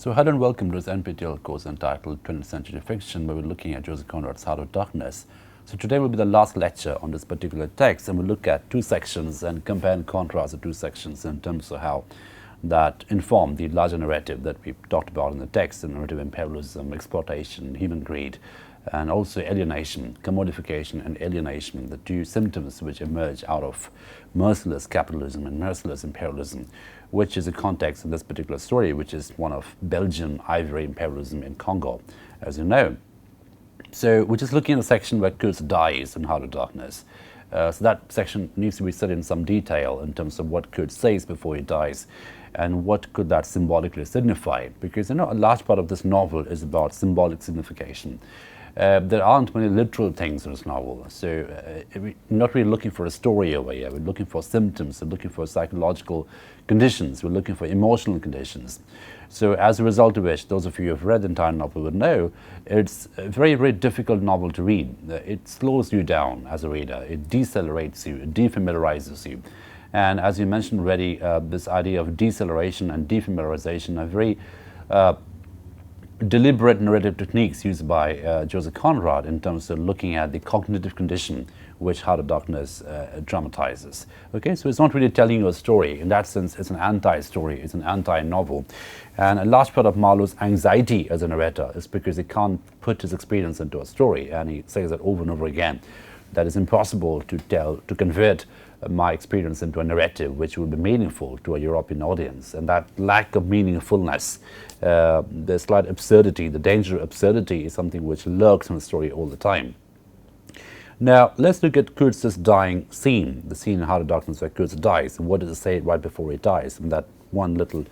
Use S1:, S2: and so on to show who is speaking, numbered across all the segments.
S1: So hello and welcome to this NPTEL course entitled 20th Century Fiction, where we're looking at Joseph Conrad's Heart of Darkness. So today will be the last lecture on this particular text, and we'll look at two sections and compare and contrast the two sections in terms of how that inform the larger narrative that we talked about in the text, the narrative imperialism, exploitation, human greed, and also alienation, commodification and alienation, the two symptoms which emerge out of merciless capitalism and merciless imperialism, which is the context of this particular story, which is one of Belgian ivory imperialism in Congo, as you know. So we're just looking at the section where Kurtz dies in Heart of Darkness. So that section needs to be studied in some detail in terms of what Kurtz says before he dies and what could that symbolically signify, because a large part of this novel is about symbolic signification. There aren't many literal things in this novel, so we're not really looking for a story over here. We're looking for symptoms, we're looking for psychological conditions, we're looking for emotional conditions. So as a result of which, those of you who have read the entire novel would know, it's a very, very difficult novel to read. It slows you down as a reader, it decelerates you, it defamiliarizes you. And as you mentioned already, this idea of deceleration and defamiliarization are very deliberate narrative techniques used by Joseph Conrad in terms of looking at the cognitive condition which Heart of Darkness dramatizes. Okay, so it's not really telling you a story. In that sense, it's an anti-story, it's an anti-novel. And a large part of Marlow's anxiety as a narrator is because he can't put his experience into a story, and he says that over and over again, that it's impossible to convert my experience into a narrative which will be meaningful to a European audience. And that lack of meaningfulness, the slight absurdity, the danger of absurdity is something which lurks in the story all the time. Now, let's look at Kurtz's dying scene, the scene in Heart of Darkness where Kurtz dies. And what does it say right before he dies? And that one little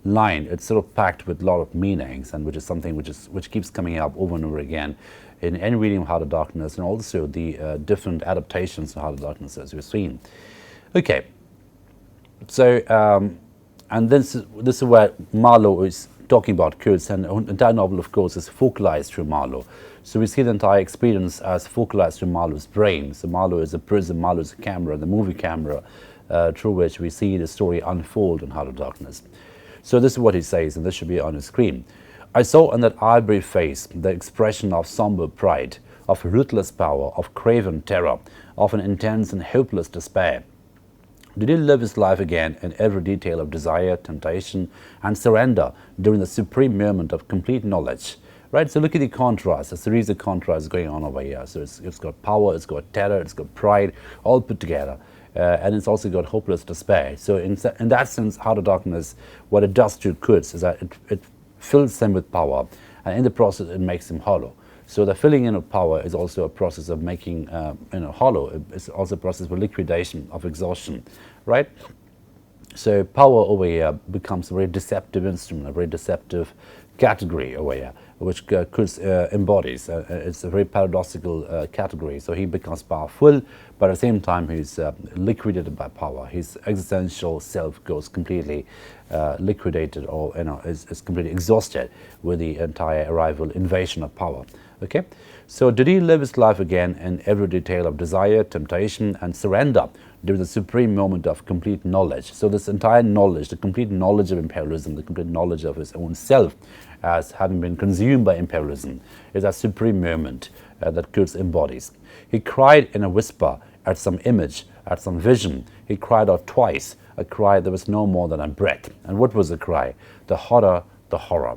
S1: line, it's sort of packed with a lot of meanings, and which is something which keeps coming up over and over again in any reading of Heart of Darkness, and also the different adaptations of Heart of Darkness as we've seen. Okay, so and this is where Marlow is talking about Kurtz, and the entire novel, of course, is focalized through Marlow. So we see the entire experience as focalized through Marlow's brain. So Marlow is a prism, Marlow is a camera, the movie camera, through which we see the story unfold in Heart of Darkness. So this is what he says, and this should be on the screen. I saw in that ivory face the expression of somber pride, of ruthless power, of craven terror, of an intense and hopeless despair. Did he live his life again in every detail of desire, temptation, and surrender during the supreme moment of complete knowledge? Right, so look at the contrast, a series of contrasts going on over here. So it's got power, it's got terror, it's got pride, all put together. And it's also got hopeless despair. So in that sense, Heart of Darkness, what it does to Kurtz is that it fills him with power, and in the process it makes him hollow. So the filling in of power is also a process of making hollow. It's also a process of liquidation, of exhaustion, right? So power over here becomes a very deceptive instrument, a very deceptive category over here, which Kurtz embodies. It's a very paradoxical category. So he becomes powerful, but at the same time he's liquidated by power. His existential self goes completely liquidated, or is completely exhausted with the entire invasion of power. Okay, so did he live his life again in every detail of desire, temptation, and surrender during the supreme moment of complete knowledge? So this entire knowledge, the complete knowledge of imperialism, the complete knowledge of his own self as having been consumed by imperialism, is that supreme moment that Kurtz embodies. He cried in a whisper at some image, at some vision. He cried out twice, a cry that was no more than a breath. And what was the cry? The horror, the horror.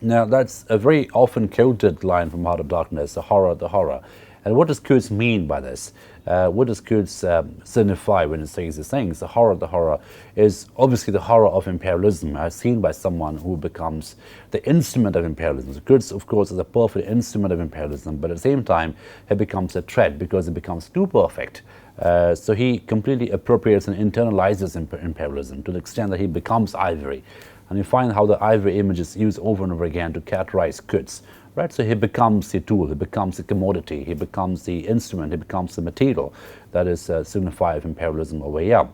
S1: Now that's a very often quoted line from Heart of Darkness, the horror, the horror. And what does Kurtz mean by this? What does Kurtz signify when he says these things? The horror is obviously the horror of imperialism as seen by someone who becomes the instrument of imperialism. So Kurtz, of course, is a perfect instrument of imperialism, but at the same time, he becomes a threat because it becomes too perfect. So he completely appropriates and internalizes imperialism to the extent that he becomes ivory. And you find how the ivory image is used over and over again to characterize Kurtz. Right, so he becomes the tool, he becomes the commodity, he becomes the instrument, he becomes the material that is signified of imperialism over here.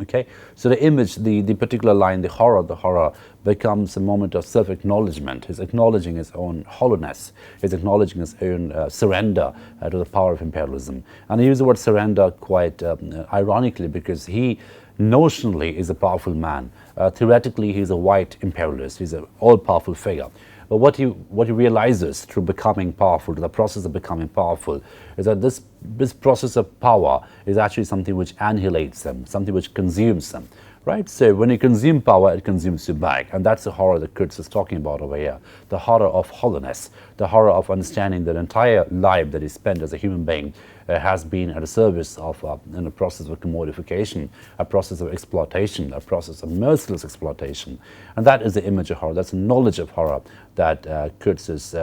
S1: Okay, so the image, the particular line, the horror becomes a moment of self-acknowledgement. He's acknowledging his own hollowness, he's acknowledging his own surrender to the power of imperialism. And I use the word surrender quite ironically, because he notionally is a powerful man, Theoretically, he's a white imperialist. He's an all-powerful figure. But what he realizes through becoming powerful, the process of becoming powerful, is that this process of power is actually something which annihilates them, something which consumes them. Right? So when you consume power, it consumes you back. And that's the horror that Kurtz is talking about over here. The horror of hollowness, the horror of understanding that entire life that he spent as a human being has been at the service of in a process of commodification, a process of exploitation, a process of merciless exploitation. And that is the image of horror. That's the knowledge of horror that Kurtz is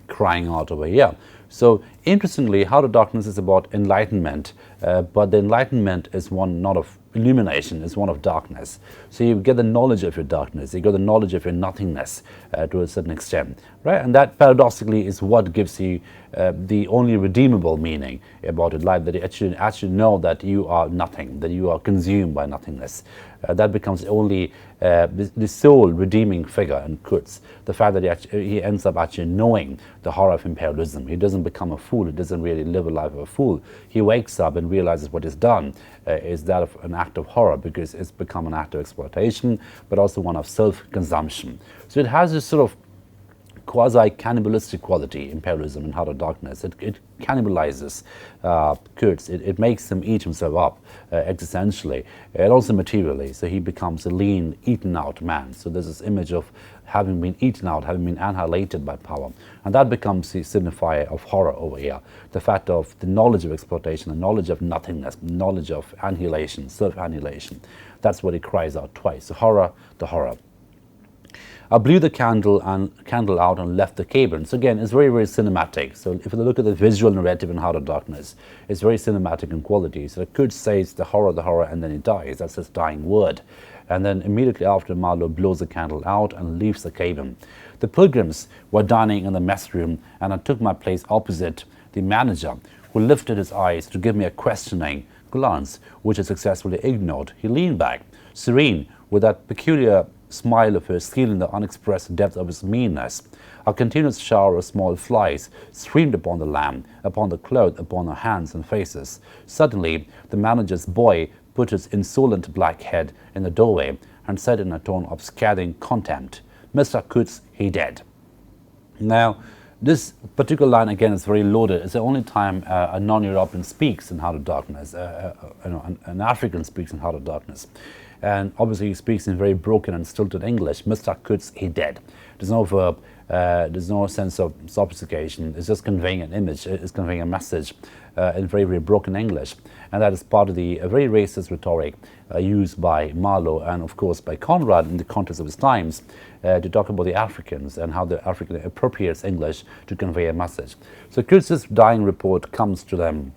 S1: crying out over here. So interestingly, How to Darkness is about enlightenment, but the enlightenment is one not of illumination, is one of darkness. So you get the knowledge of your darkness, you get the knowledge of your nothingness to a certain extent, right? And that paradoxically is what gives you the only redeemable meaning about your life, that you actually know that you are nothing, that you are consumed by nothingness. That becomes only the sole redeeming figure in Kurtz. The fact that he ends up actually knowing the horror of imperialism. He doesn't become a fool. He doesn't really live a life of a fool. He wakes up and realizes what he's done is that of an act of horror, because it's become an act of exploitation, but also one of self-consumption. So it has this sort of quasi-cannibalistic quality, imperialism in Heart of Darkness. It cannibalizes Kurtz. It makes him eat himself up existentially and also materially. So he becomes a lean, eaten-out man. So there's this image of having been eaten out, having been annihilated by power. And that becomes the signifier of horror over here. The fact of the knowledge of exploitation, the knowledge of nothingness, knowledge of annihilation, self-annihilation. That's what he cries out twice. The horror, the horror. I blew the candle out and left the cabin. So again, it's very, very cinematic. So if you look at the visual narrative in Heart of Darkness, it's very cinematic in quality. So Kurtz says the horror, and then he dies. That's his dying word. And then immediately after, Marlow blows the candle out and leaves the cabin. The pilgrims were dining in the mess room, and I took my place opposite the manager, who lifted his eyes to give me a questioning glance, which I successfully ignored. He leaned back, serene, with that peculiar smile of his, sealing the unexpressed depth of his meanness. A continuous shower of small flies streamed upon the lamp, upon the cloth, upon our hands and faces. Suddenly, the manager's boy put his insolent black head in the doorway and said in a tone of scathing contempt, "Mr. Kurtz, he dead." Now, this particular line, again, is very loaded. It's the only time a non-European speaks in Heart of Darkness, an African speaks in Heart of Darkness. And obviously he speaks in very broken and stilted English. Mr. Kurtz, he dead. There's no verb, there's no sense of sophistication. It's just conveying an image, it's conveying a message in very, very broken English. And that is part of the very racist rhetoric used by Marlow and of course by Conrad in the context of his times to talk about the Africans and how the African appropriates English to convey a message. So Kurtz's dying report comes to them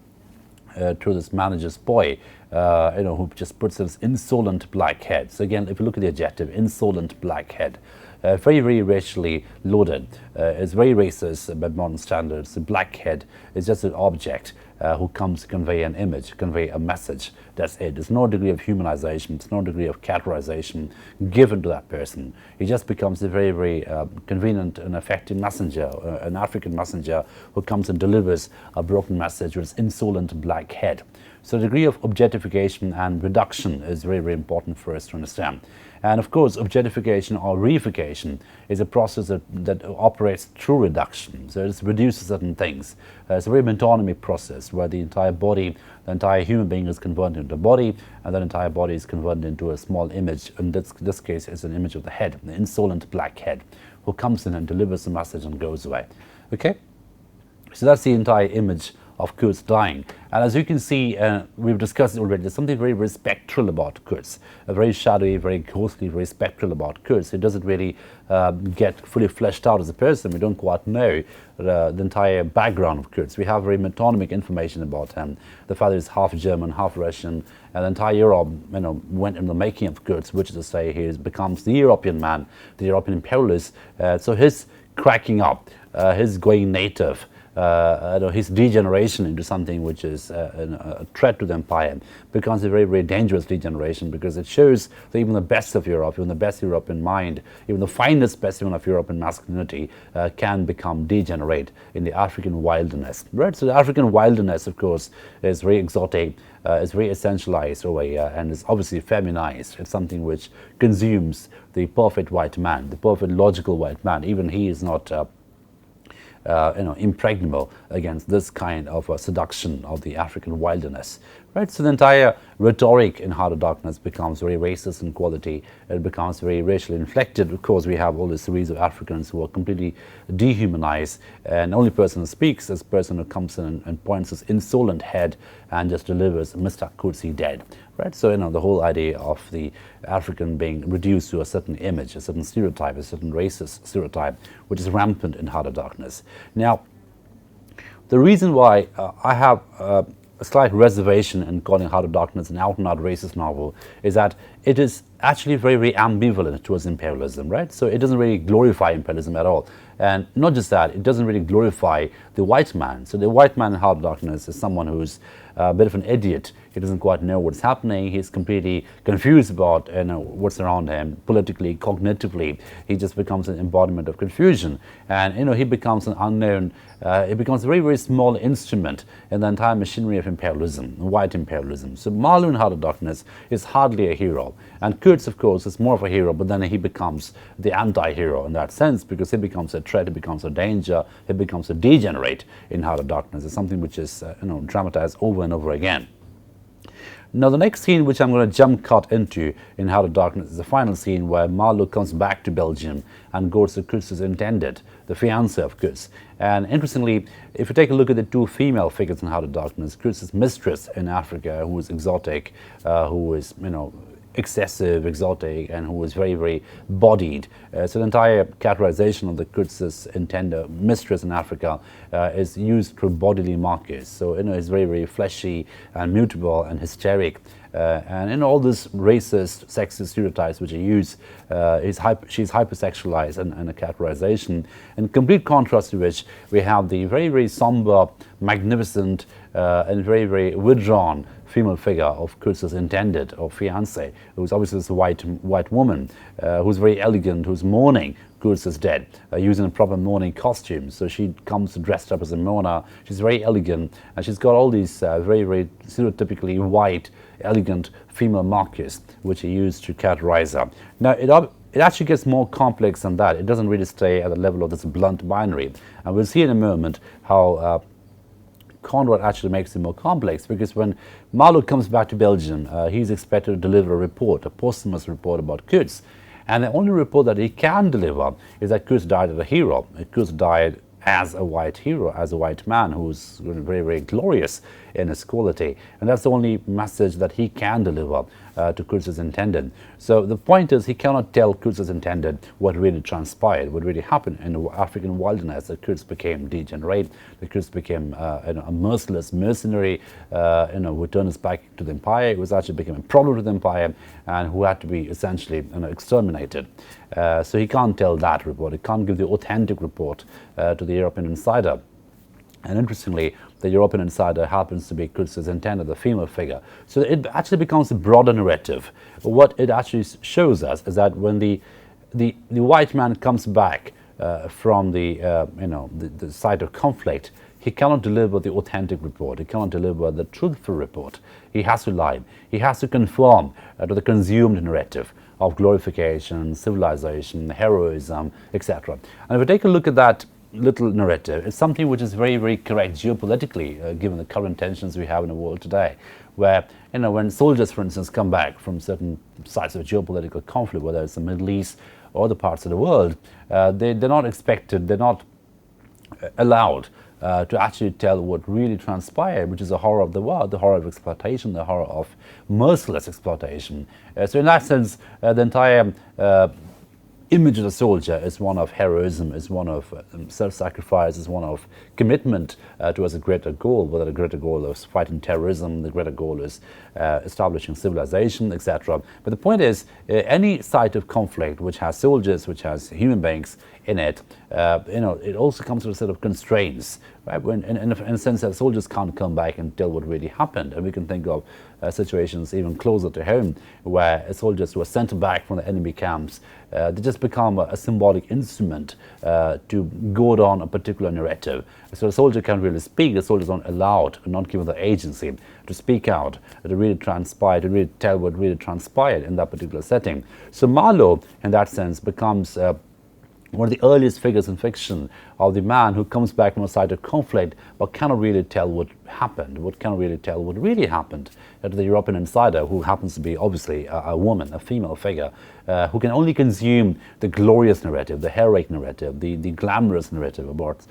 S1: through this manager's boy, who just puts this insolent black head. So again, if you look at the adjective, insolent black head, very, very racially loaded. It's very racist by modern standards. The black head is just an object who comes to convey an image, convey a message. That's it. There's no degree of humanization, there's no degree of categorization given to that person. He just becomes a very, very convenient and effective messenger, an African messenger who comes and delivers a broken message with his insolent black head. So the degree of objectification and reduction is very, very important for us to understand. And of course, objectification or reification is a process that operates through reduction. So it reduces certain things. It's a very metonymic process where the entire body, the entire human being is converted into a body, and that entire body is converted into a small image. In this case, it's an image of the head, the insolent black head, who comes in and delivers the message and goes away. Okay? So that's the entire image of Kurtz dying. And as you can see, we've discussed it already, there's something very, very spectral about Kurtz, very shadowy, very ghostly, very spectral about Kurtz. It doesn't really get fully fleshed out as a person. We don't quite know the entire background of Kurtz. We have very metonymic information about him. The father is half German, half Russian, and the entire Europe went in the making of Kurtz, which is to say he becomes the European man, the European imperialist. So his cracking up, his going native, his degeneration into something which is a threat to the empire becomes a very, very dangerous degeneration, because it shows that even the best of Europe, even the best European mind, even the finest specimen of European masculinity can become degenerate in the African wilderness. Right? So the African wilderness, of course, is very exotic, is very essentialized over here, and is obviously feminized. It's something which consumes the perfect white man, the perfect logical white man. Even he is not impregnable against this kind of seduction of the African wilderness. Right? So the entire rhetoric in Heart of Darkness becomes very racist in quality. It becomes very racially inflected. Of course, we have all this series of Africans who are completely dehumanized, and the only person who speaks is the person who comes in and points his insolent head and just delivers Mr. Kurtz dead. Right? So, the whole idea of the African being reduced to a certain image, a certain stereotype, a certain racist stereotype, which is rampant in Heart of Darkness. Now, the reason why I have a slight reservation in calling Heart of Darkness an out-and-out racist novel is that it is actually very, very ambivalent towards imperialism, right? So it doesn't really glorify imperialism at all. And not just that, it doesn't really glorify the white man. So the white man in Heart of Darkness is someone who's a bit of an idiot. He doesn't quite know what's happening. He's completely confused about what's around him politically, cognitively. He just becomes an embodiment of confusion, and he becomes an unknown. It becomes a very, very small instrument in the entire machinery of imperialism, white imperialism. So Marlow in Heart of Darkness is hardly a hero, and Kurtz, of course, is more of a hero, but then he becomes the anti-hero in that sense, because he becomes a threat, he becomes a danger, he becomes a degenerate in Heart of Darkness. It's something which is dramatized over and over again. Now, the next scene which I'm going to jump cut into in Heart of Darkness is the final scene where Marlow comes back to Belgium and goes to Kurtz's intended, the fiancée of Kurtz. And interestingly, if you take a look at the two female figures in Heart of Darkness, Kurtz's mistress in Africa, who is exotic, who is, excessive, exotic, and who is very, very bodied. So the entire characterization of the Kurtz's intended mistress in Africa is used through bodily markers. So it's very, very fleshy and mutable and hysteric. And in all these racist, sexist stereotypes which are used, she's hypersexualized and a characterization. In complete contrast to which, we have the very, very somber, magnificent, and very, very withdrawn female figure of Kurtz's intended or fiancée, who's obviously this white woman, who's very elegant, who's mourning Kurtz is dead, using a proper mourning costume. So she comes dressed up as a mourner. She's very elegant, and she's got all these very, very stereotypically white, elegant female markers which are used to characterize her. Now, it actually gets more complex than that. It doesn't really stay at the level of this blunt binary. And we'll see in a moment how Conrad actually makes it more complex, because when Marlow comes back to Belgium, he's expected to deliver a report, a posthumous report about Kurtz. And the only report that he can deliver is that Kurtz died as a hero. Kurtz died as a white hero, as a white man who's very, very glorious in his quality. And that's the only message that he can deliver to Kurtz's intended. So the point is, he cannot tell Kurtz's intended what really transpired, what really happened in the African wilderness, that Kurtz became degenerate, that Kurtz became a merciless mercenary, who turned his back to the empire, who actually became a problem to the empire, and who had to be essentially exterminated. So he can't tell that report. He can't give the authentic report to the European insider. And interestingly, the European insider happens to be Kurtz's intended, the female figure. So it actually becomes a broader narrative. What it actually shows us is that when the white man comes back from the site of conflict, he cannot deliver the authentic report. He cannot deliver the truthful report. He has to lie. He has to conform to the consumed narrative of glorification, civilization, heroism, etc. And if we take a look at that little narrative, it's something which is very, very correct geopolitically, given the current tensions we have in the world today, where when soldiers, for instance, come back from certain sites of geopolitical conflict, whether it's the Middle East or other parts of the world, they're not expected, they're not allowed to actually tell what really transpired, which is the horror of the war, the horror of exploitation, the horror of merciless exploitation. So in that sense, the entire image of the soldier is one of heroism, is one of self-sacrifice, is one of commitment towards a greater goal, whether the greater goal is fighting terrorism, the greater goal is establishing civilization, etc. But the point is, any site of conflict which has soldiers, which has human beings, in it, it also comes with a set of constraints, right? In a sense that soldiers can't come back and tell what really happened. And we can think of situations even closer to home where soldiers who are sent back from the enemy camps, they just become a symbolic instrument to goad on a particular narrative. So the soldier can't really speak, the soldiers aren't allowed, not given the agency to speak out, to really transpire, to really tell what really transpired in that particular setting. So Marlow, in that sense, becomes one of the earliest figures in fiction of the man who comes back from a site of conflict but cannot really tell what happened, cannot really tell what really happened to the European insider, who happens to be obviously a woman, a female figure, who can only consume the glorious narrative, the heroic narrative, the glamorous narrative about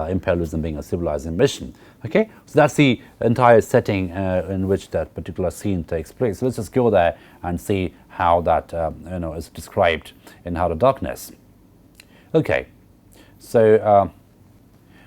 S1: imperialism being a civilizing mission. Okay, so that's the entire setting in which that particular scene takes place. So let's just go there and see how that is described in Heart of Darkness. Okay, so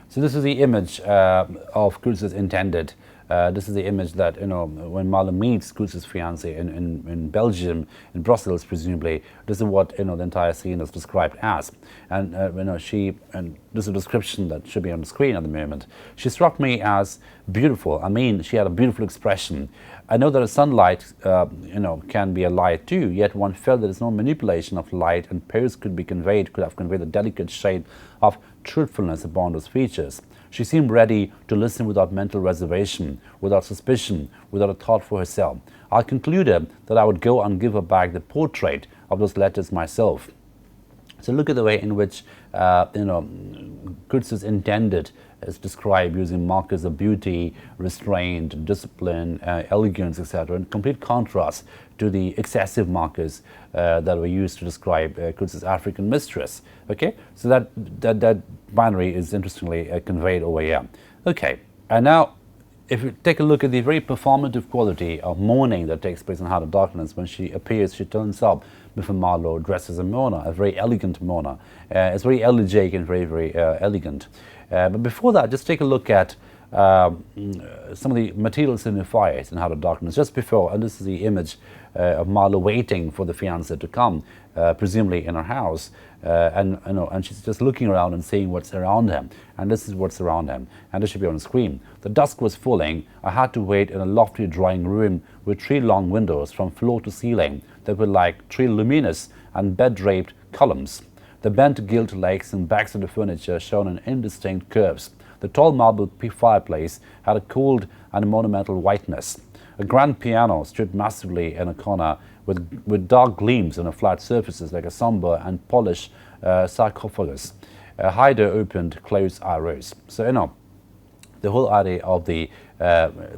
S1: this is the image of Kurtz's intended. This is the image that, when Marlow meets Kurtz's fiancée in Belgium, in Brussels, presumably, this is what, the entire scene is described as. And, and this is a description that should be on the screen at the moment. She struck me as beautiful. I mean, she had a beautiful expression. I know that a sunlight, can be a lie too, yet one felt that there's no manipulation of light, and pose could have conveyed the delicate shade of truthfulness upon those features. She seemed ready to listen without mental reservation, without suspicion, without a thought for herself. I concluded that I would go and give her back the portrait of those letters myself. So look at the way in which Kurtz's intended is described using markers of beauty, restraint, discipline, elegance, etc., in complete contrast to the excessive markers that were used to describe Kurtz's African mistress. Okay, so that binary is interestingly conveyed over here. Okay, and now if you take a look at the very performative quality of mourning that takes place in Heart of Darkness, when she appears, she turns up before Marlow dressed as a mourner, a very elegant mourner. It's very elegiac and very, very elegant. But before that, just take a look at some of the material signifiers in Heart of Darkness. Just before, and this is the image of Marlow waiting for the fiancé to come, presumably in her house, and she's just looking around and seeing what's around him. And this is what's around him, and this should be on the screen. The dusk was falling. I had to wait in a lofty drawing room with 3 long windows from floor to ceiling that were like 3 luminous and bed-draped columns. The bent gilt legs and backs of the furniture shone in indistinct curves. The tall marble fireplace had a cold and monumental whiteness. A grand piano stood massively in a corner with dark gleams on the flat surfaces like a somber and polished sarcophagus. A high door opened, closed, I rose. So, the whole idea of the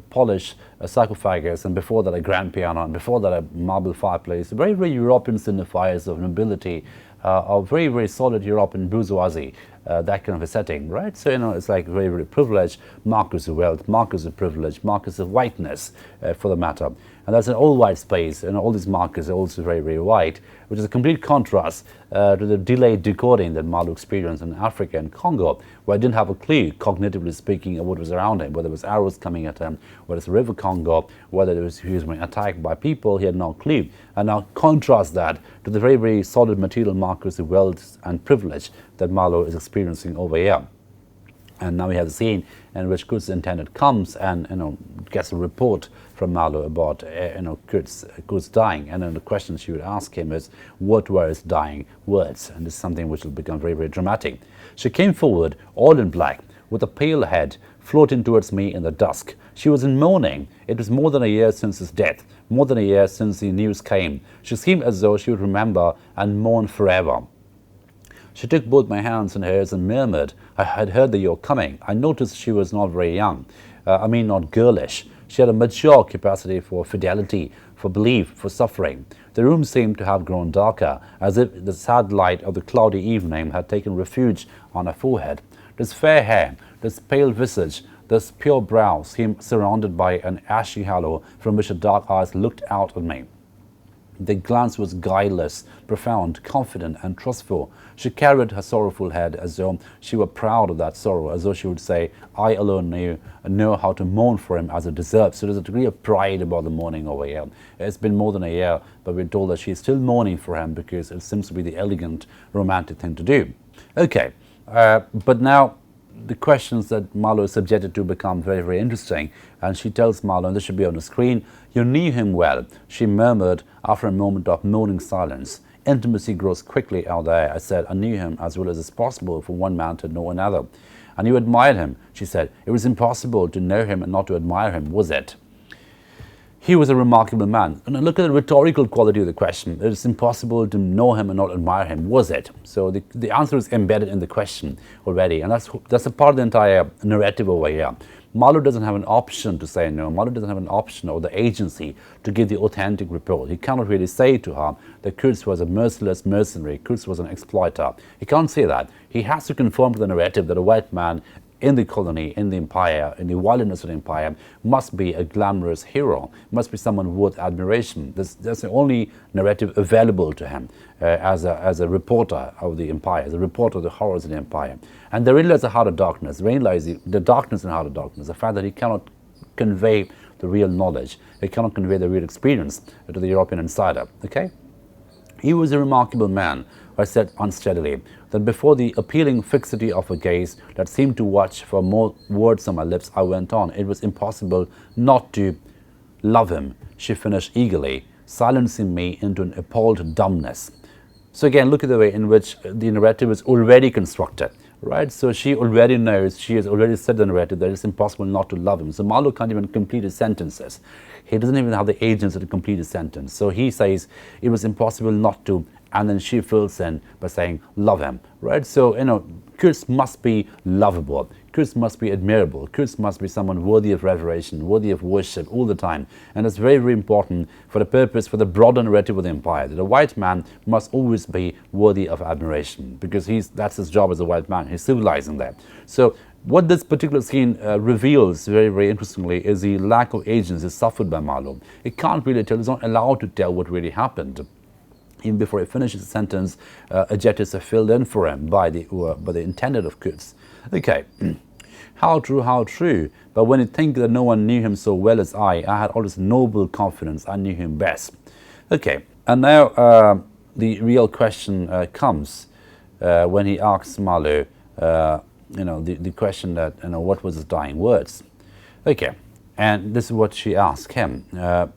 S1: polished sarcophagus, and before that a grand piano, and before that a marble fireplace, very, very European signifiers of nobility, of very, very solid European bourgeoisie, that kind of a setting, right? So, it's like very, very privileged, markers of wealth, markers of privilege, markers of whiteness, for the matter. And that's an all-white space, and all these markers are also very, very white, which is a complete contrast to the delayed decoding that Marlow experienced in Africa and Congo, where I didn't have a clue, cognitively speaking, of what was around him, whether it was arrows coming at him, whether it's the River Congo, whether he was being attacked by people, he had no clue. And now contrast that to the very, very solid material markers of wealth and privilege that Marlow is experiencing over here. And now we have the scene in which Kurtz's intended comes and gets a report from Marlow about Kurtz dying, and then the question she would ask him is, what were his dying words? And this is something which will become very, very dramatic. She came forward, all in black, with a pale head, floating towards me in the dusk. She was in mourning. It was more than a year since his death, more than a year since the news came. She seemed as though she would remember and mourn forever. She took both my hands in hers and murmured, I had heard that you were coming. I noticed she was not very young. Not girlish. She had a mature capacity for fidelity, for belief, for suffering. The room seemed to have grown darker, as if the sad light of the cloudy evening had taken refuge on her forehead. This fair hair, this pale visage, this pure brow seemed surrounded by an ashy halo from which her dark eyes looked out at me. The glance was guileless, profound, confident, and trustful. She carried her sorrowful head as though she were proud of that sorrow, as though she would say, I alone know how to mourn for him as it deserves. So there's a degree of pride about the mourning over here. It's been more than a year, but we're told that she's still mourning for him because it seems to be the elegant, romantic thing to do. Okay, but now the questions that Marlow is subjected to become very, very interesting. And she tells Marlow, and this should be on the screen, "You knew him well," she murmured after a moment of moaning silence. "Intimacy grows quickly out there," I said. "I knew him as well as it's possible for one man to know another." "And you admired him," she said. "It was impossible to know him and not to admire him, was it?" He was a remarkable man. And look at the rhetorical quality of the question. It is impossible to know him and not admire him, was it? So the answer is embedded in the question already, and that's a part of the entire narrative over here. Marlow doesn't have an option to say no. Marlow doesn't have an option or the agency to give the authentic report. He cannot really say to her that Kurtz was a merciless mercenary, Kurtz was an exploiter. He can't say that. He has to conform to the narrative that a white man in the colony, in the empire, in the wilderness of the empire, must be a glamorous hero, must be someone worth admiration. That's the only narrative available to him as a reporter of the empire, as a reporter of the horrors of the empire. And therein lies the heart of darkness, therein lies the darkness in the heart of darkness, the fact that he cannot convey the real knowledge, he cannot convey the real experience to the European insider, okay? He was a remarkable man, I said unsteadily, that before the appealing fixity of a gaze that seemed to watch for more words on my lips, I went on. It was impossible not to love him, she finished eagerly, silencing me into an appalled dumbness. So again, look at the way in which the narrative is already constructed, right? So she already knows, she has already said the narrative that it's impossible not to love him. So Marlow can't even complete his sentences. He doesn't even have the agency to complete his sentence. So he says it was impossible not to, and then she fills in by saying love him, right? So, you know, Kurtz must be lovable. Kurtz must be admirable. Kurtz must be someone worthy of reverence, worthy of worship all the time. And it's very, very important for the purpose, for the broader narrative of the empire, that a white man must always be worthy of admiration, because that's his job as a white man. He's civilizing that. So what this particular scene reveals very, very interestingly is the lack of agency suffered by Marlow. It can't really tell, it's not allowed to tell what really happened. Even before he finishes the sentence, adjectives are filled in for him by the intended of Kurtz. Okay, how true, but when you think that no one knew him so well as I had all this noble confidence I knew him best. Okay, and now the real question comes when he asks Marlow, you know, the question that, you know, what was his dying words? Okay. And this is what she asked him.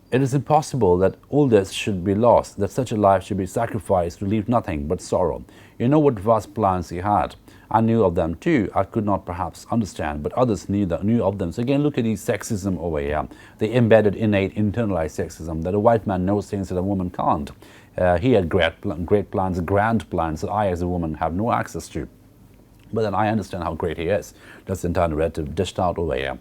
S1: It is impossible that all this should be lost, that such a life should be sacrificed to leave nothing but sorrow. You know what vast plans he had. I knew of them too. I could not perhaps understand, but others knew of them. So again, look at the sexism over here, the embedded, innate, internalized sexism, that a white man knows things that a woman can't. He had great plans, grand plans that I as a woman have no access to. But then I understand how great he is. That's the entire narrative dished out over here.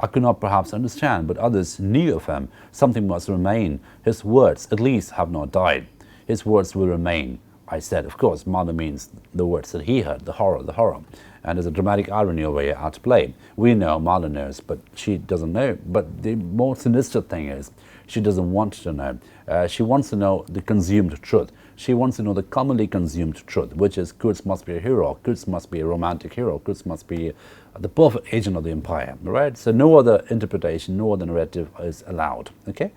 S1: I could not perhaps understand, but others knew of him. Something must remain. His words, at least, have not died. His words will remain. I said, of course, Marlow means the words that he heard, the horror. And there's a dramatic irony over here at play. We know, Marlow knows, but she doesn't know. But the more sinister thing is, she doesn't want to know. She wants to know the consumed truth. She wants to know the commonly consumed truth, which is Kurtz must be a hero, Kurtz must be a romantic hero, Kurtz must be the perfect agent of the empire, right? So no other interpretation, no other narrative is allowed, okay?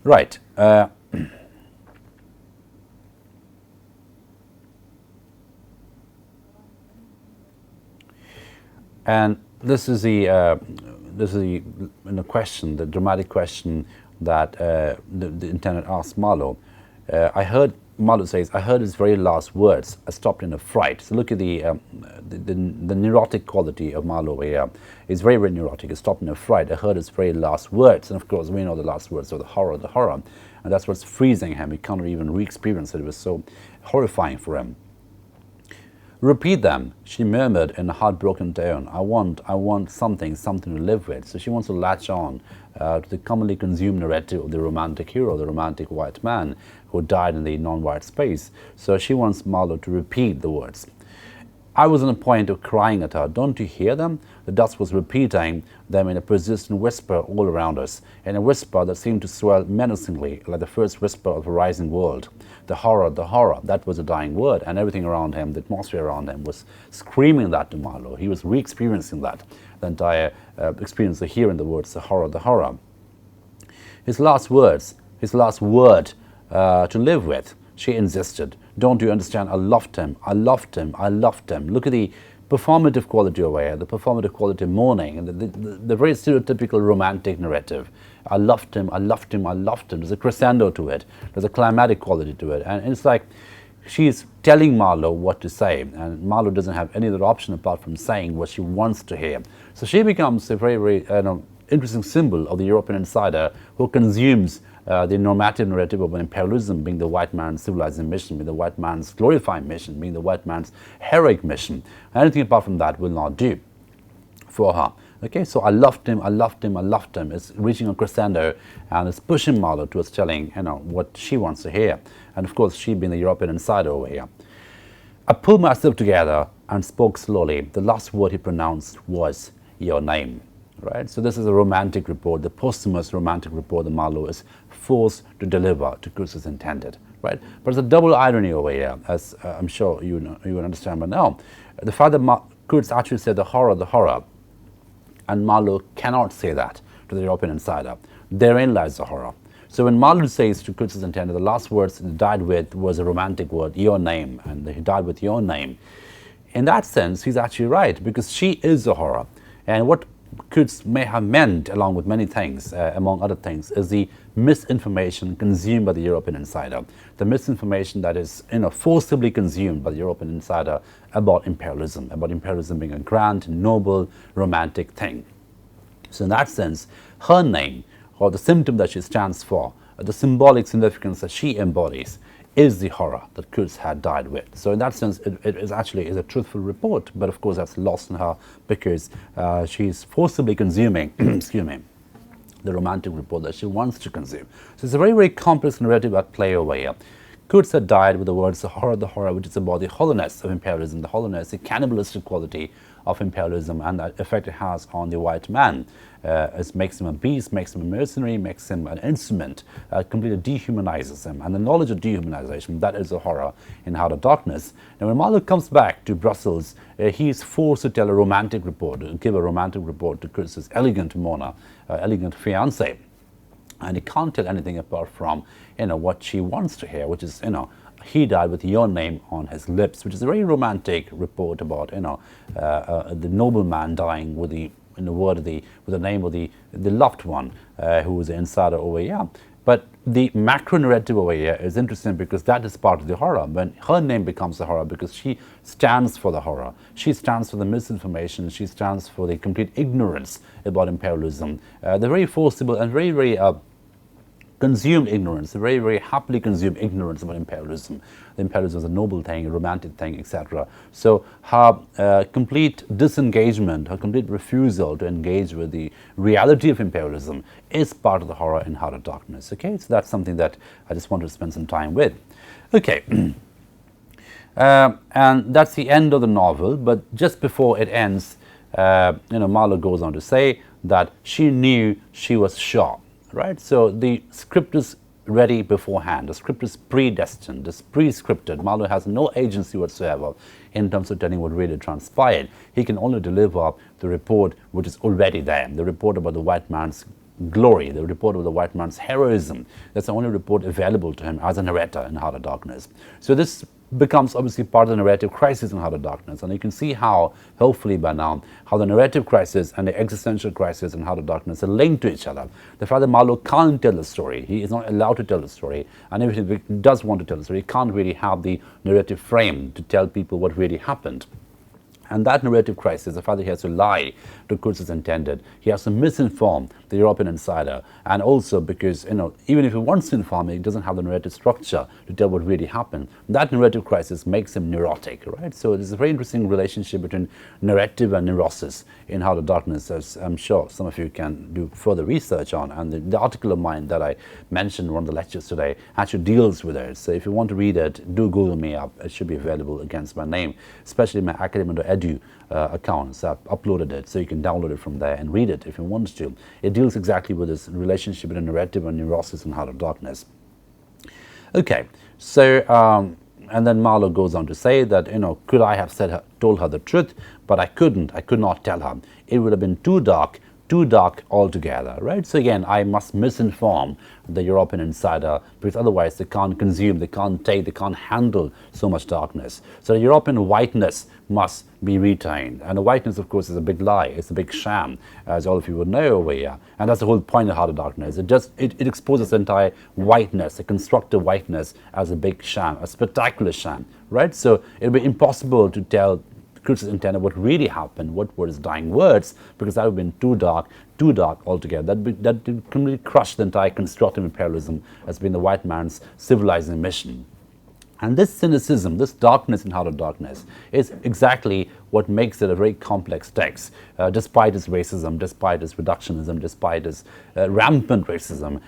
S1: Right. And this is the question, the dramatic question that the intendant asked Marlow. Marlow says, I heard his very last words. I stopped in a fright. So look at the neurotic quality of Marlow here. It's very, very neurotic. I stopped in a fright. I heard his very last words. And of course, we know the last words are the horror. And that's what's freezing him. He can't even re-experience it. It was so horrifying for him. Repeat them, she murmured in a heartbroken tone. I want something to live with. So she wants to latch on to the commonly consumed narrative of the romantic hero, the romantic white man who died in the non-white space. So she wants Marlow to repeat the words. I was on the point of crying at her. Don't you hear them? The dust was repeating them in a persistent whisper all around us, in a whisper that seemed to swell menacingly like the first whisper of a rising world. The horror, that was a dying word, and everything around him, the atmosphere around him was screaming that to Marlow. He was re-experiencing that, the entire experience of hearing the words, the horror. His last words, his last word to live with, she insisted. Don't you understand? I loved him. I loved him. I loved him. Look at the performative quality over here, the performative quality of mourning, and the very stereotypical romantic narrative. I loved him. I loved him. I loved him. There's a crescendo to it. There's a climatic quality to it. And it's like she's telling Marlow what to say, and Marlow doesn't have any other option apart from saying what she wants to hear. So she becomes a very, very interesting symbol of the European insider who consumes the normative narrative of imperialism being the white man's civilizing mission, being the white man's glorifying mission, being the white man's heroic mission. Anything apart from that will not do for her. Okay, so I loved him, I loved him, I loved him. It's reaching a crescendo and it's pushing Marlow towards telling what she wants to hear. And of course, she being the European insider over here. I pulled myself together and spoke slowly. The last word he pronounced was your name. Right? So this is a romantic report, the posthumous romantic report that Marlow is forced to deliver to Kurtz's intended. Right? But there's a double irony over here, as I'm sure you will understand by now. The fact that Kurtz actually said the horror, and Marlow cannot say that to the European insider. Therein lies the horror. So when Marlow says to Kurtz's intended, the last words he died with was a romantic word, your name, and he died with your name. In that sense, he's actually right, because she is the horror. And what Kurtz may have meant, along with many things, among other things, is the misinformation consumed by the European insider. The misinformation that is forcibly consumed by the European insider about imperialism being a grand, noble, romantic thing. So in that sense, her name, or the symptom that she stands for, the symbolic significance that she embodies, is the horror that Kurtz had died with. So in that sense, it is actually a truthful report, but of course that's lost in her because she's forcibly consuming, excuse me, the romantic report that she wants to consume. So it's a very, very complex narrative at play over here. Kurtz had died with the words the horror, which is about the hollowness of imperialism, the hollowness, the cannibalistic quality of imperialism and the effect it has on the white man. It makes him a beast, makes him a mercenary, makes him an instrument, completely dehumanizes him. And the knowledge of dehumanization, that is a horror in Heart of Darkness. Now when Marlow comes back to Brussels, he is forced to tell a romantic report, give a romantic report to Kurtz's elegant mourner, elegant fiancé. And he can't tell anything apart from what she wants to hear, which is he died with your name on his lips, which is a very romantic report about the nobleman dying with the with the name of the loved one who was the insider over here. But the macro narrative over here is interesting because that is part of the horror. When her name becomes the horror, because she stands for the horror, she stands for the misinformation, she stands for the complete ignorance about imperialism, the very forcible and very, very consumed ignorance, very, very happily consumed ignorance about imperialism. The imperialism is a noble thing, a romantic thing, etc. So her complete disengagement, her complete refusal to engage with the reality of imperialism is part of the horror in Heart of Darkness. Okay, so that's something that I just wanted to spend some time with. Okay, and that's the end of the novel. But just before it ends, Marlow goes on to say that she knew she was sure. Right, so the script is ready beforehand. The script is predestined, it's pre-scripted. Marlow has no agency whatsoever in terms of telling what really transpired. He can only deliver the report which is already there, the report about the white man's glory, the report of the white man's heroism. That's the only report available to him as a narrator in Heart of Darkness. So this becomes obviously part of the narrative crisis in Heart of Darkness, and you can see how, hopefully by now, how the narrative crisis and the existential crisis in Heart of Darkness are linked to each other. The fact that Marlow can't tell the story, he is not allowed to tell the story, and if he does want to tell the story, he can't really have the narrative frame to tell people what really happened. And that narrative crisis, the fact that he has to lie to Kurtz's intended, he has to misinform the European insider, and also because, even if he wants to inform him, he doesn't have the narrative structure to tell what really happened. That narrative crisis makes him neurotic, right? So there's a very interesting relationship between narrative and neurosis in Heart of Darkness, as I'm sure some of you can do further research on. And the article of mine that I mentioned in one of the lectures today actually deals with it. So if you want to read it, do Google me up. It should be available against my name, especially my academia.edu account. So I've uploaded it, so you can download it from there and read it if you want to. It deals exactly with this relationship between narrative and neurosis in Heart of Darkness. Okay, so and then Marlow goes on to say that could I have told her the truth, but I couldn't. I could not tell her. It would have been too dark, too dark altogether, right? So again, I must misinform the European insider, because otherwise they can't consume, they can't take, they can't handle so much darkness. So the European whiteness must be retained. And the whiteness, of course, is a big lie. It's a big sham, as all of you would know over here. And that's the whole point of Heart of Darkness. It exposes the entire whiteness, the constructive whiteness, as a big sham, a spectacular sham, right? So it'll be impossible to tell Kurtz's intended what really happened, what were his dying words, because that would have been too dark altogether. That completely crushed the entire constructive imperialism as being the white man's civilizing mission. And this cynicism, this darkness in Heart of Darkness, is exactly what makes it a very complex text, despite its racism, despite its reductionism, despite its rampant racism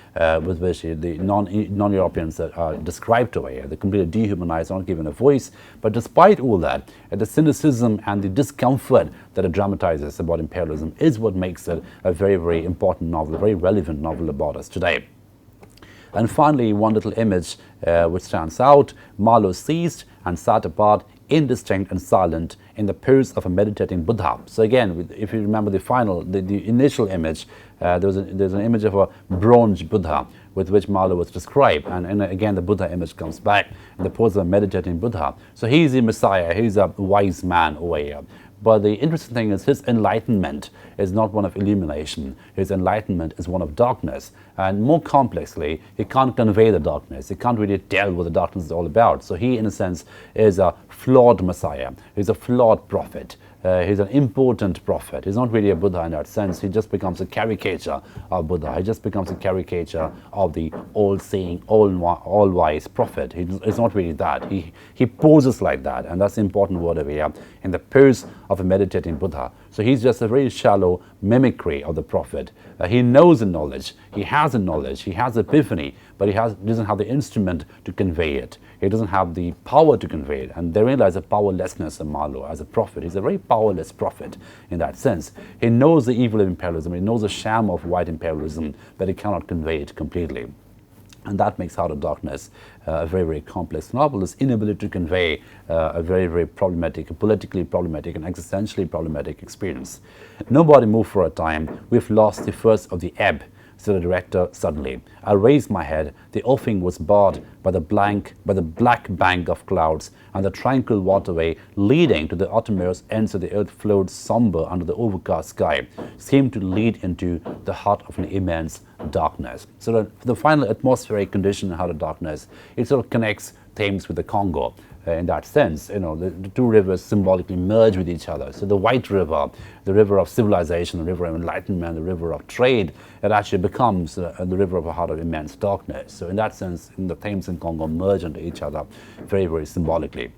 S1: with which the non-Europeans are described away. They're completely dehumanized, not given a voice. But despite all that, the cynicism and the discomfort that it dramatizes about imperialism is what makes it a very, very important novel, a very relevant novel about us today. And finally, one little image which stands out: Marlow ceased and sat apart, indistinct and silent, in the pose of a meditating Buddha. So again, if you remember the initial image, there's an image of a bronze Buddha with which Marlow was described, and again the Buddha image comes back in the pose of a meditating Buddha. So he's the Messiah, he's a wise man over here. But the interesting thing is his enlightenment is not one of illumination. His enlightenment is one of darkness. And more complexly, he can't convey the darkness. He can't really tell what the darkness is all about. So he, in a sense, is a flawed Messiah. He's a flawed prophet. He's an important prophet. He's not really a Buddha in that sense. He just becomes a caricature of Buddha. He just becomes a caricature of the all-seeing, all-wise prophet. He's not really that. He poses like that, and that's the important word over here, in the pose of a meditating Buddha. So he's just a very shallow mimicry of the prophet. He knows the knowledge. He has the knowledge. He has epiphany, but he doesn't have the instrument to convey it. He doesn't have the power to convey it. And they realize the powerlessness of Marlow as a prophet. He's a very powerless prophet in that sense. He knows the evil of imperialism. He knows the sham of white imperialism, but he cannot convey it completely. And that makes Heart of Darkness a very, very complex novel. This inability to convey a very, very problematic, politically problematic and existentially problematic experience. Nobody moved for a time. We've lost the first of the ebb, said the director suddenly. I raised my head. The offing was barred by the black bank of clouds, and the tranquil waterway leading to the uttermost ends of the earth flowed somber under the overcast sky, seemed to lead into the heart of an immense darkness. So the final atmospheric condition in Heart of Darkness, it sort of connects Thames with the Congo. In that sense, the two rivers symbolically merge with each other. So the White River, the river of civilization, the river of enlightenment, the river of trade, it actually becomes the river of a heart of immense darkness. So in that sense, the Thames and Congo merge into each other very, very symbolically.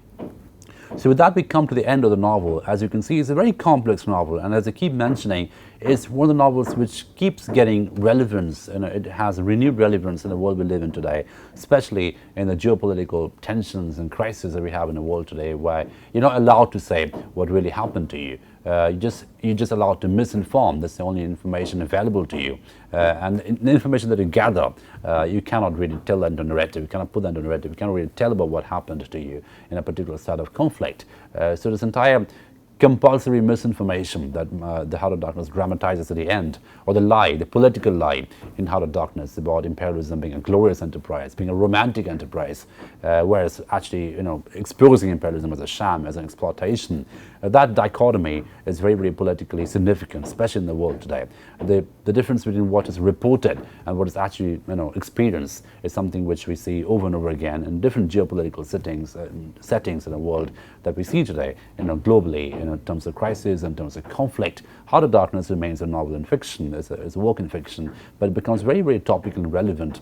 S1: So with that, we come to the end of the novel. As you can see, it's a very complex novel, and as I keep mentioning, it's one of the novels which keeps getting relevance, and it has renewed relevance in the world we live in today, especially in the geopolitical tensions and crises that we have in the world today, where you're not allowed to say what really happened to you. You're just allowed to misinform. That's the only information available to you. And the information that you gather, you cannot really tell that into narrative. You cannot put that into narrative. You cannot really tell about what happened to you in a particular state of conflict. So this entire compulsory misinformation that the Heart of Darkness dramatizes at the end, or the lie, the political lie in Heart of Darkness about imperialism being a glorious enterprise, being a romantic enterprise, whereas actually, exposing imperialism as a sham, as an exploitation. That dichotomy is very, very politically significant, especially in the world today. The difference between what is reported and what is actually, experienced is something which we see over and over again in different geopolitical settings in the world that we see today, globally, in terms of crisis, in terms of conflict. Heart of Darkness remains a novel in fiction, it's a work in fiction, but it becomes very, very topical and relevant,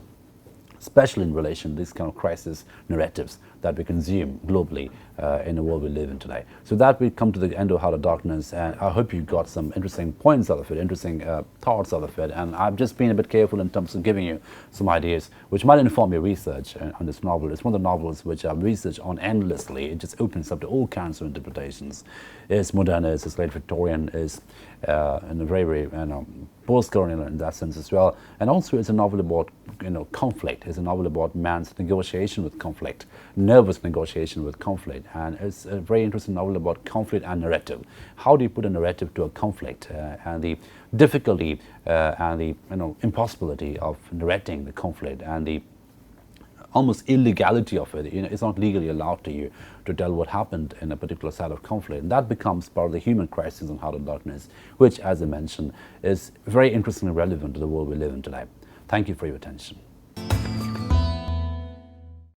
S1: especially in relation to these kind of crisis narratives that we consume globally in the world we live in today. So that we come to the end of Heart of Darkness, and I hope you got some interesting points out of it, interesting thoughts out of it, and I've just been a bit careful in terms of giving you some ideas which might inform your research on this novel. It's one of the novels which I've researched on endlessly. It just opens up to all kinds of interpretations. It's modernist, it's late Victorian, it's in a very, very post-colonial in that sense as well, and also it's a novel about conflict. It's a novel about man's negotiation with conflict, nervous negotiation with conflict. And it's a very interesting novel about conflict and narrative. How do you put a narrative to a conflict, and the difficulty and the impossibility of narrating the conflict, and the almost illegality of it. It's not legally allowed to you to tell what happened in a particular side of conflict. And that becomes part of the human crisis on Heart of Darkness, which, as I mentioned, is very interestingly relevant to the world we live in today. Thank you for your attention.